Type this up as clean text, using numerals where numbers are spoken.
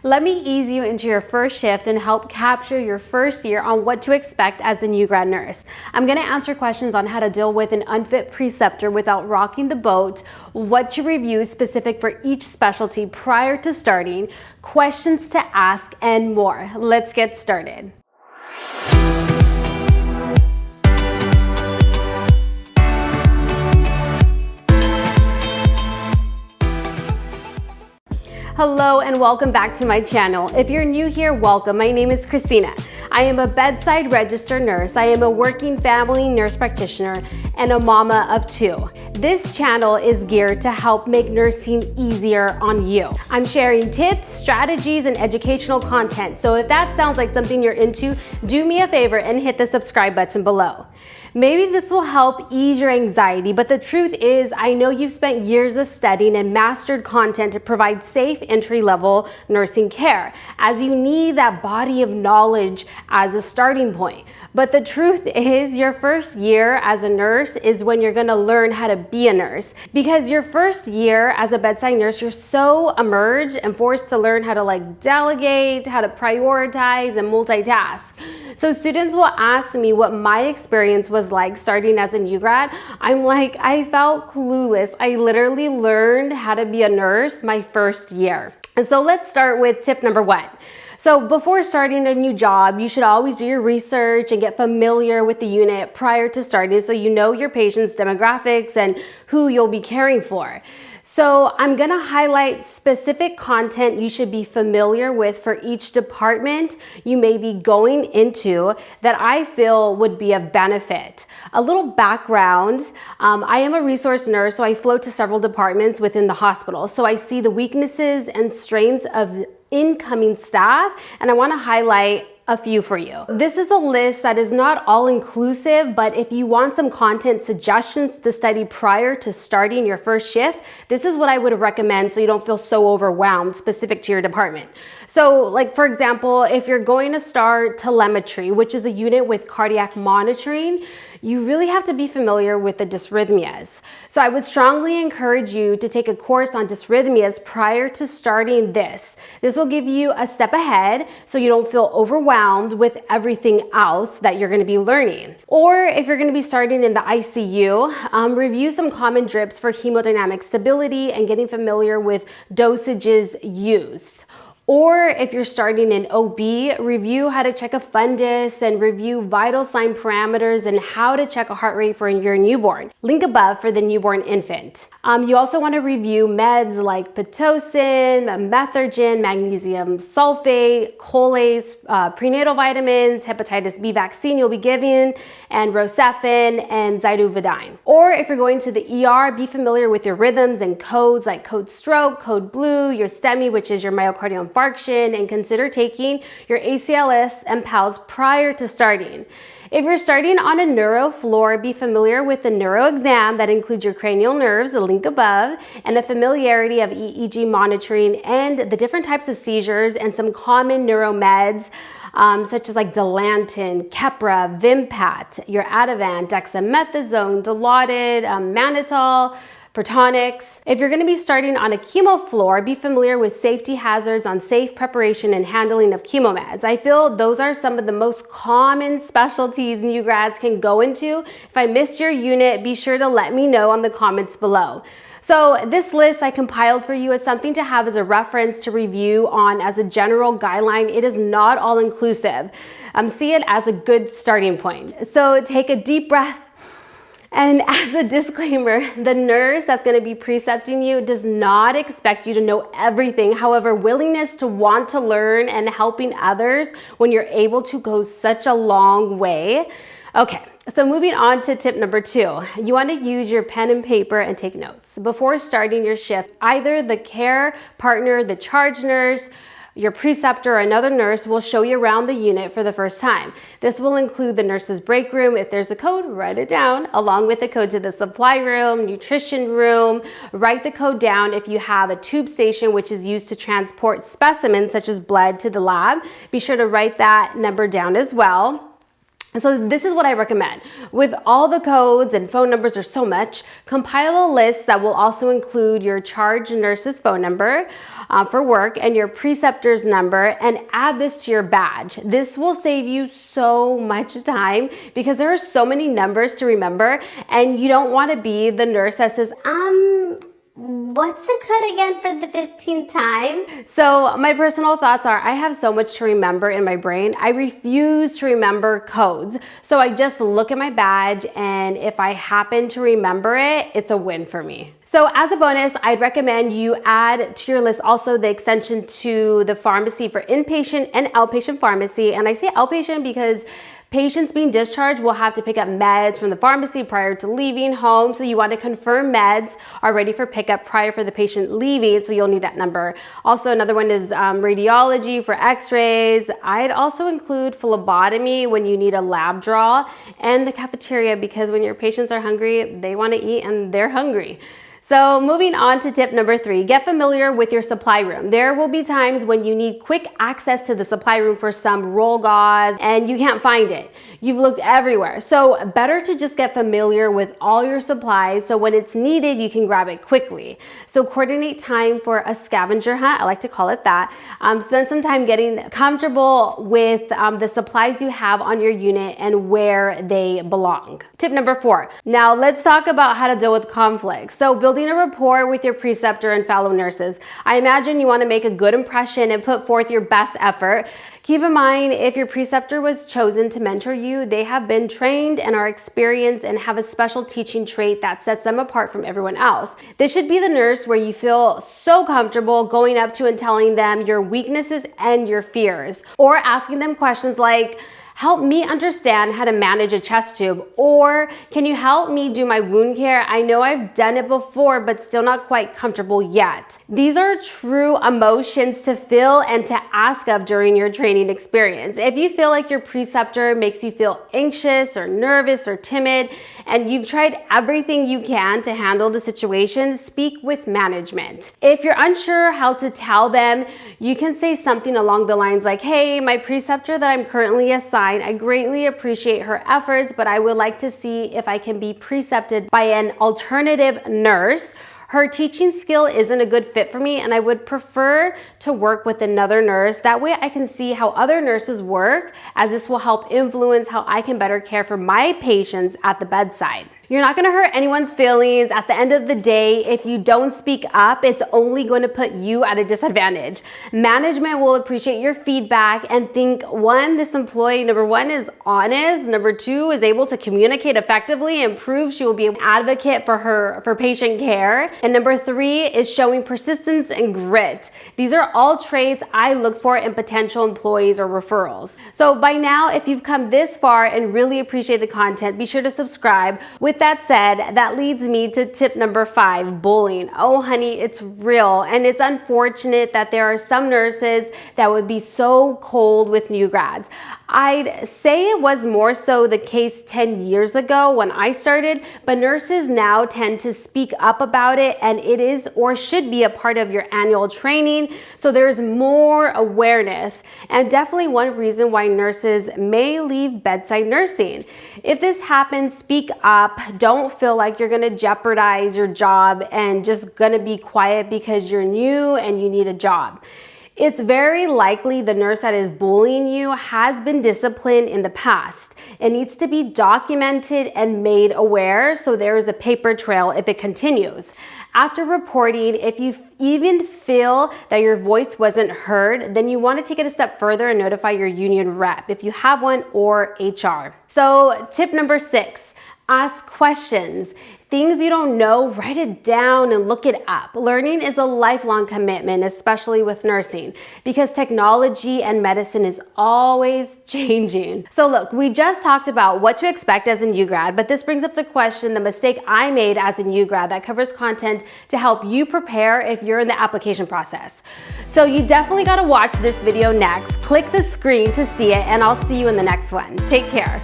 Let me ease you into your first shift and help capture your first year on what to expect as a new grad nurse. I'm going to answer questions on how to deal with an unfit preceptor without rocking the boat, what to review specific for each specialty prior to starting, questions to ask, and more. Let's get started. Hello and welcome back to my channel. If you're new here, welcome. My name is Christina. I am a bedside registered nurse. I am a working family nurse practitioner and a mama of two. This channel is geared to help make nursing easier on you. I'm sharing tips, strategies, and educational content. So if that sounds like something you're into, do me a favor and hit the subscribe button below. Maybe this will help ease your anxiety, but the truth is, I know you've spent years of studying and mastered content to provide safe entry-level nursing care, as you need that body of knowledge as a starting point. But the truth is, your first year as a nurse is when you're gonna learn how to be a nurse. Because your first year as a bedside nurse, you're so immersed and forced to learn how to delegate, how to prioritize, and multitask. So students will ask me what my experience was like starting as a new grad. I'm like, I felt clueless. I literally learned how to be a nurse my first year. And so let's start with tip number one. So before starting a new job, you should always do your research and get familiar with the unit prior to starting so you know your patient's demographics and who you'll be caring for. So I'm gonna highlight specific content you should be familiar with for each department you may be going into that I feel would be of benefit. A little background, I am a resource nurse, so I float to several departments within the hospital. So I see the weaknesses and strengths of incoming staff, and I wanna highlight a few for you. This is a list that is not all inclusive, but if you want some content suggestions to study prior to starting your first shift, this is what I would recommend so you don't feel so overwhelmed specific to your department. So for example, if you're going to start telemetry, which is a unit with cardiac monitoring, you really have to be familiar with the dysrhythmias. So I would strongly encourage you to take a course on dysrhythmias prior to starting this. This will give you a step ahead so you don't feel overwhelmed with everything else that you're going to be learning. Or if you're going to be starting in the ICU, review some common drips for hemodynamic stability and getting familiar with dosages used. Or if you're starting in OB, review how to check a fundus and review vital sign parameters and how to check a heart rate for your newborn. Link above for the newborn infant. You also want to review meds like Pitocin, Methergin, magnesium sulfate, colace, prenatal vitamins, hepatitis B vaccine you'll be given, and Rocephin and Zidovudine. Or if you're going to the ER, be familiar with your rhythms and codes like code stroke, code blue, your STEMI, which is your myocardial infarction, and consider taking your ACLS and PALS prior to starting. If you're starting on a neuro floor, be familiar with the neuro exam that includes your cranial nerves, the link above, and a familiarity of EEG monitoring and the different types of seizures and some common neuro meds such as Dilantin, Keppra, Vimpat, your Ativan, dexamethasone, Dilaudid, mannitol, Protonix. If you're going to be starting on a chemo floor, be familiar with safety hazards on safe preparation and handling of chemo meds. I feel those are some of the most common specialties new grads can go into. If I missed your unit, be sure to let me know on the comments below. So this list I compiled for you is something to have as a reference to review on as a general guideline. It is not all inclusive. See it as a good starting point. So take a deep breath. And as a disclaimer, the nurse that's going to be precepting you does not expect you to know everything. However, willingness to want to learn and helping others when you're able to go such a long way. Okay, so moving on to tip number two. You want to use your pen and paper and take notes. Before starting your shift, either the care partner, the charge nurse, your preceptor or another nurse will show you around the unit for the first time. This will include the nurse's break room. If there's a code, write it down, along with the code to the supply room, nutrition room. Write the code down if you have a tube station, which is used to transport specimens such as blood to the lab. Be sure to write that number down as well. So this is what I recommend. With all the codes and phone numbers, there's so much, compile a list that will also include your charge nurse's phone number for work and your preceptor's number, and add this to your badge. This will save you so much time because there are so many numbers to remember, and you don't want to be the nurse that says, what's the code again for the 15th time? So my personal thoughts are, I have so much to remember in my brain. I refuse to remember codes. So I just look at my badge, and if I happen to remember it, it's a win for me. So as a bonus, I'd recommend you add to your list also the extension to the pharmacy for inpatient and outpatient pharmacy. And I say outpatient because patients being discharged will have to pick up meds from the pharmacy prior to leaving home. So you want to confirm meds are ready for pickup prior for the patient leaving. So you'll need that number. Also, another one is radiology for x-rays. I'd also include phlebotomy when you need a lab draw, and the cafeteria, because when your patients are hungry, they want to eat and they're hungry. So moving on to tip number 3, get familiar with your supply room. There will be times when you need quick access to the supply room for some roll gauze and you can't find it. You've looked everywhere. So better to just get familiar with all your supplies so when it's needed, you can grab it quickly. So coordinate time for a scavenger hunt, I like to call it that. Spend some time getting comfortable with the supplies you have on your unit and where they belong. Tip number 4, now let's talk about how to deal with conflicts. So building a rapport with your preceptor and fellow nurses. I imagine you want to make a good impression and put forth your best effort. Keep in mind, if your preceptor was chosen to mentor you, they have been trained and are experienced and have a special teaching trait that sets them apart from everyone else. This should be the nurse where you feel so comfortable going up to and telling them your weaknesses and your fears, or asking them questions like, help me understand how to manage a chest tube, or can you help me do my wound care? I know I've done it before, but still not quite comfortable yet. These are true emotions to feel and to ask of during your training experience. If you feel like your preceptor makes you feel anxious or nervous or timid, and you've tried everything you can to handle the situation, speak with management. If you're unsure how to tell them, you can say something along the lines like, hey, my preceptor that I'm currently assigned, I greatly appreciate her efforts, but I would like to see if I can be precepted by an alternative nurse. Her teaching skill isn't a good fit for me, and I would prefer to work with another nurse. That way I can see how other nurses work, as this will help influence how I can better care for my patients at the bedside. You're not gonna hurt anyone's feelings. At the end of the day, if you don't speak up, it's only going to put you at a disadvantage. Management will appreciate your feedback and think, one, this employee, number 1, is honest. Number 2, is able to communicate effectively and prove she will be an advocate for patient care. And number 3 is showing persistence and grit. These are all traits I look for in potential employees or referrals. So by now, if you've come this far and really appreciate the content, be sure to subscribe. With that said, that leads me to tip number 5, bullying. Oh honey, it's real, and it's unfortunate that there are some nurses that would be so cold with new grads. I'd say it was more so the case 10 years ago when I started, but nurses now tend to speak up about it, and it is or should be a part of your annual training, so there's more awareness, and definitely one reason why nurses may leave bedside nursing. If this happens, speak up. Don't feel like you're gonna jeopardize your job and just gonna be quiet because you're new and you need a job. It's very likely the nurse that is bullying you has been disciplined in the past. It needs to be documented and made aware so there is a paper trail if it continues. After reporting, if you even feel that your voice wasn't heard, then you want to take it a step further and notify your union rep if you have one, or HR. So tip number 6, ask questions. Things you don't know, write it down and look it up. Learning is a lifelong commitment, especially with nursing, because technology and medicine is always changing. So look, we just talked about what to expect as a new grad, but this brings up the question, the mistake I made as a new grad, that covers content to help you prepare if you're in the application process. So you definitely got to watch this video next. Click the screen to see it, and I'll see you in the next one. Take care.